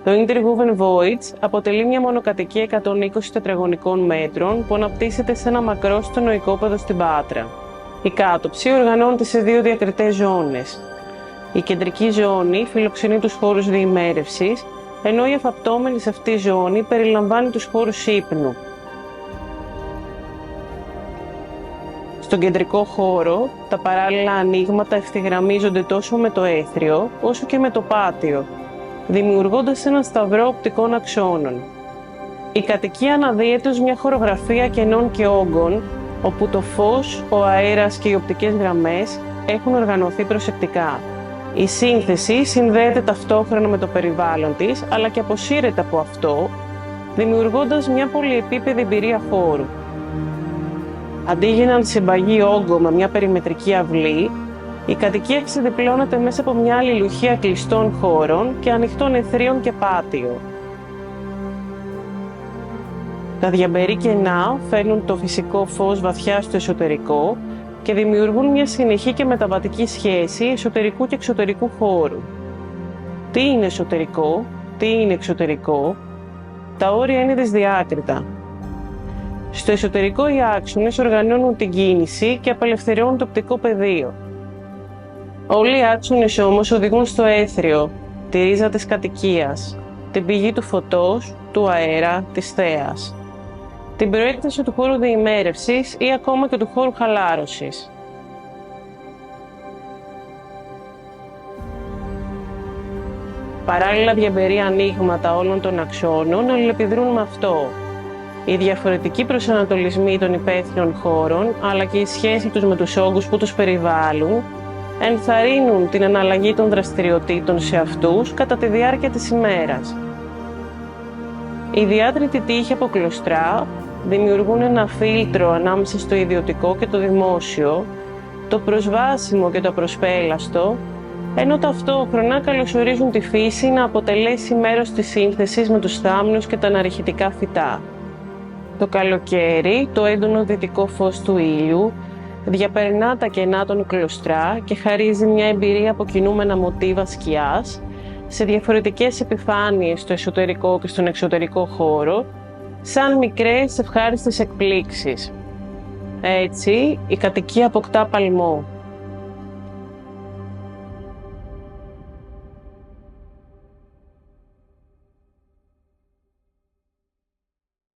Το Interwoven Voids αποτελεί μια μονοκατοικία 120 τετραγωνικών μέτρων που αναπτύσσεται σε ένα μακρόστενο οικόπεδο στην Πάτρα. Η κάτοψη οργανώνεται σε δύο διακριτές ζώνες. Η κεντρική ζώνη φιλοξενεί τους χώρους διημέρευσης, ενώ η εφαπτώμενη σε αυτή ζώνη περιλαμβάνει τους χώρους ύπνου. Στον κεντρικό χώρο, τα παράλληλα ανοίγματα ευθυγραμμίζονται τόσο με το έθριο, όσο και με το πάτιο, δημιουργώντας έναν σταυρό οπτικών αξώνων. Η κατοικία αναδύεται ως μια χορογραφία κενών και όγκων, όπου το φως, ο αέρας και οι οπτικές γραμμές έχουν οργανωθεί προσεκτικά. Η σύνθεση συνδέεται ταυτόχρονα με το περιβάλλον της, αλλά και αποσύρεται από αυτό, δημιουργώντας μια πολυεπίπεδη εμπειρία χώρου. Αντί για έναν συμπαγή όγκο με μια περιμετρική αυλή, η κατοικία ξεδιπλώνεται μέσα από μια αλληλουχία κλειστών χώρων και ανοιχτών εθρίων και πάτιο. Τα διαμπερή κενά φέρνουν το φυσικό φως βαθιά στο εσωτερικό και δημιουργούν μια συνεχή και μεταβατική σχέση εσωτερικού και εξωτερικού χώρου. Τι είναι εσωτερικό, τι είναι εξωτερικό, τα όρια είναι δυσδιάκριτα. Στο εσωτερικό οι άξονες οργανώνουν την κίνηση και απελευθερώνουν το οπτικό πεδίο. Όλοι οι άξονες όμως οδηγούν στο έθριο, τη ρίζα της κατοικίας, την πηγή του φωτός, του αέρα, της θέας, την προέκταση του χώρου διημέρευσης ή ακόμα και του χώρου χαλάρωσης. Παράλληλα διαμπερή ανοίγματα όλων των αξώνων αλληλεπιδρούν με αυτό. Οι διαφορετικοί προσανατολισμοί των υπαίθριων χώρων, αλλά και η σχέση τους με τους όγκους που τους περιβάλλουν, ενθαρρύνουν την αναλλαγή των δραστηριοτήτων σε αυτούς κατά τη διάρκεια της ημέρας. Οι διάτριτοι τοίχοι από κλωστρά δημιουργούν ένα φίλτρο ανάμεσα στο ιδιωτικό και το δημόσιο, το προσβάσιμο και το απροσπέλαστο, ενώ ταυτόχρονα καλωσορίζουν τη φύση να αποτελέσει μέρος της σύνθεσης με τους θάμνους και τα αναρριχητικά φυτά. Το καλοκαίρι, το έντονο δυτικό φως του ήλιου διαπερνά τα κενά των κλωστρά και χαρίζει μια εμπειρία από κινούμενα μοτίβα σκιάς σε διαφορετικές επιφάνειες στο εσωτερικό και στον εξωτερικό χώρο, σαν μικρές ευχάριστες εκπλήξεις. Έτσι, η κατοικία αποκτά παλμό.